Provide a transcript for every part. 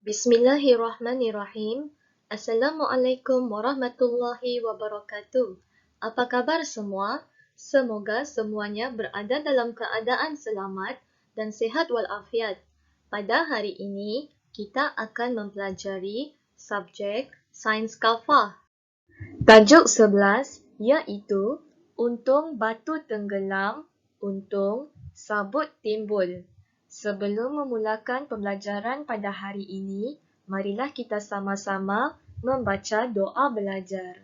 Bismillahirrahmanirrahim. Assalamualaikum warahmatullahi wabarakatuh. Apa kabar semua? Semoga semuanya berada dalam keadaan selamat dan sihat walafiat. Pada hari ini, kita akan mempelajari subjek Sains Kafah. Tajuk 11 iaitu Untung batu tenggelam, untung sabut timbul. Sebelum memulakan pembelajaran pada hari ini, marilah kita sama-sama membaca doa belajar.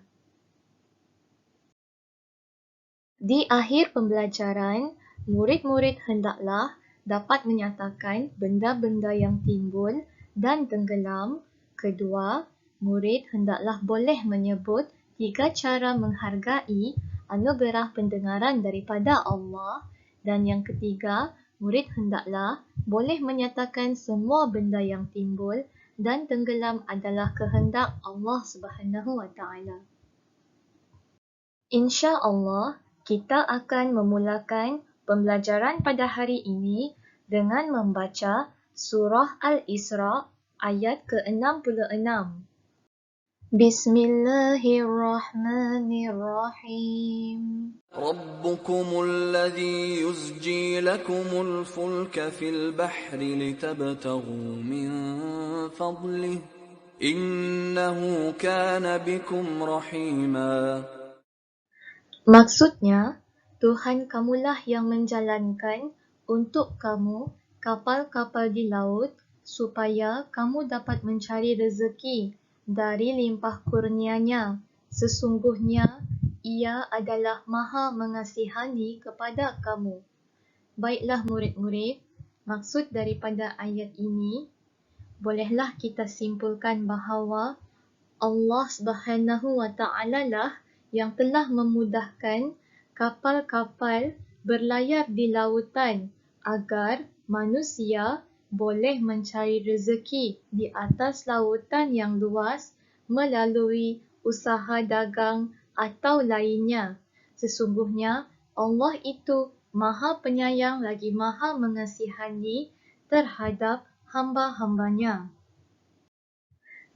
Di akhir pembelajaran, murid-murid hendaklah dapat menyatakan benda-benda yang timbul dan tenggelam. Kedua, murid hendaklah boleh menyebut 3 cara menghargai anugerah pendengaran daripada Allah. Dan yang ketiga, murid hendaklah boleh menyatakan semua benda yang timbul dan tenggelam adalah kehendak Allah Subhanahu Wa Taala. InsyaAllah, kita akan memulakan pembelajaran pada hari ini dengan membaca Surah Al-Isra ayat ke-66. Bismillahirrahmanirrahim. ربكم الذي يزجي لكم الفلك في البحر لتبتغوا من فضله إنه كان بكم رحيما. Maksudnya, Tuhan kamulah yang menjalankan untuk kamu kapal-kapal di laut supaya kamu dapat mencari rezeki dari limpah kurnianya. Sesungguhnya, Ia adalah Maha Mengasihani kepada kamu. Baiklah murid-murid, maksud daripada ayat ini, bolehlah kita simpulkan bahawa Allah Subhanahu Wa Taala lah yang telah memudahkan kapal-kapal berlayar di lautan agar manusia boleh mencari rezeki di atas lautan yang luas melalui usaha dagang atau lainnya. Sesungguhnya Allah itu Maha Penyayang lagi Maha Mengasihani terhadap hamba-hambanya.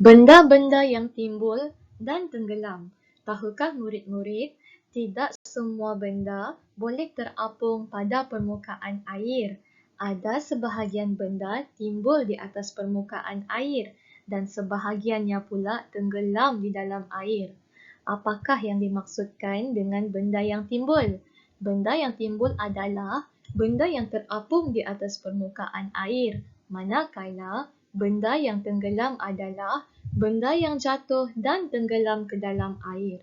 Benda-benda yang timbul dan tenggelam. Tahukah murid-murid, tidak semua benda boleh terapung pada permukaan air. Ada sebahagian benda timbul di atas permukaan air dan sebahagiannya pula tenggelam di dalam air. Apakah yang dimaksudkan dengan benda yang timbul? Benda yang timbul adalah benda yang terapung di atas permukaan air, manakala benda yang tenggelam adalah benda yang jatuh dan tenggelam ke dalam air.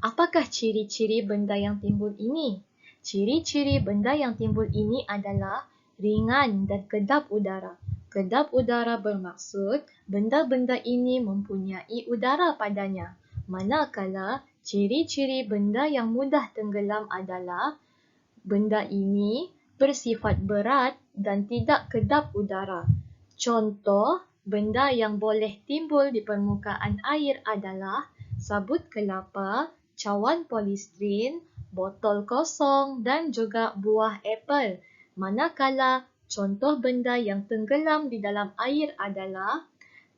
Apakah ciri-ciri benda yang timbul ini? Ciri-ciri benda yang timbul ini adalah ringan dan kedap udara. Kedap udara bermaksud benda-benda ini mempunyai udara padanya. Manakala ciri-ciri benda yang mudah tenggelam adalah benda ini bersifat berat dan tidak kedap udara. Contoh benda yang boleh timbul di permukaan air adalah sabut kelapa, cawan polistiren, botol kosong dan juga buah apel. Manakala contoh benda yang tenggelam di dalam air adalah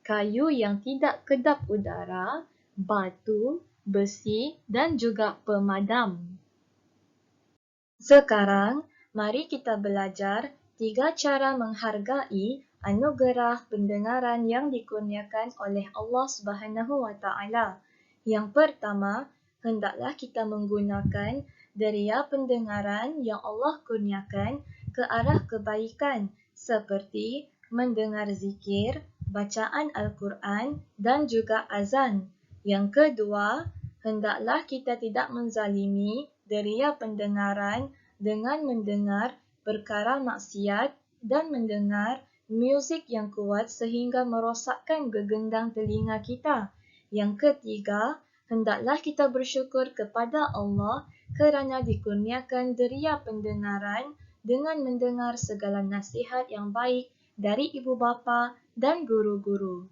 kayu yang tidak kedap udara, batu, besi dan juga pemadam. Sekarang, mari kita belajar 3 cara menghargai anugerah pendengaran yang dikurniakan oleh Allah Subhanahu Wa Taala. Yang pertama, hendaklah kita menggunakan deria pendengaran yang Allah kurniakan ke arah kebaikan seperti mendengar zikir, bacaan Al-Quran dan juga azan. Yang kedua, hendaklah kita tidak menzalimi deria pendengaran dengan mendengar perkara maksiat dan mendengar muzik yang kuat sehingga merosakkan gegendang telinga kita. Yang ketiga, hendaklah kita bersyukur kepada Allah kerana dikurniakan deria pendengaran dengan mendengar segala nasihat yang baik dari ibu bapa dan guru-guru.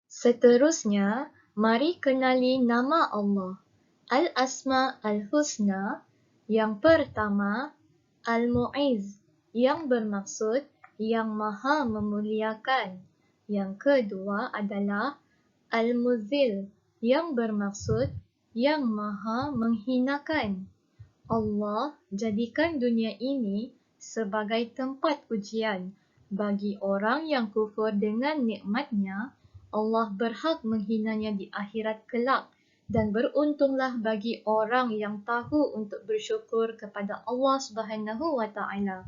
Seterusnya, mari kenali nama Allah. Al-Asma Al-Husna. Yang pertama, Al-Mu'izz, yang bermaksud yang maha memuliakan. Yang kedua adalah Al-Muzil, yang bermaksud yang maha menghinakan. Allah jadikan dunia ini sebagai tempat ujian. Bagi orang yang kufur dengan nikmatnya, Allah berhak menghinanya di akhirat kelak. Dan beruntunglah bagi orang yang tahu untuk bersyukur kepada Allah Subhanahu wa Ta'ala.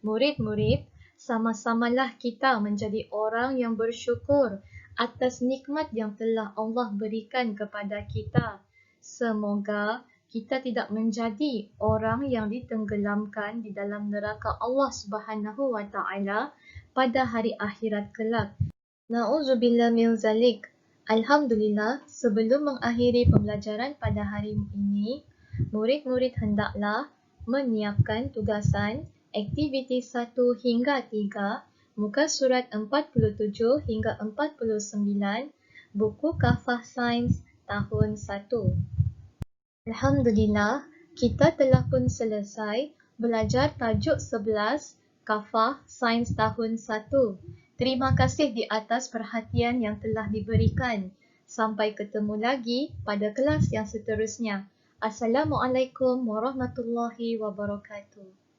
Murid-murid, sama-samalah kita menjadi orang yang bersyukur atas nikmat yang telah Allah berikan kepada kita. Semoga kita tidak menjadi orang yang ditenggelamkan di dalam neraka Allah Subhanahu wa Ta'ala pada hari akhirat kelak. Na'udzubillah min zalik. Alhamdulillah, sebelum mengakhiri pembelajaran pada hari ini, murid-murid hendaklah menyiapkan tugasan aktiviti 1 hingga 3, muka surat 47 hingga 49, buku Kafah Sains tahun 1. Alhamdulillah, kita telah pun selesai belajar tajuk 11 Kafah Sains tahun 1. Terima kasih di atas perhatian yang telah diberikan. Sampai ketemu lagi pada kelas yang seterusnya. Assalamualaikum warahmatullahi wabarakatuh.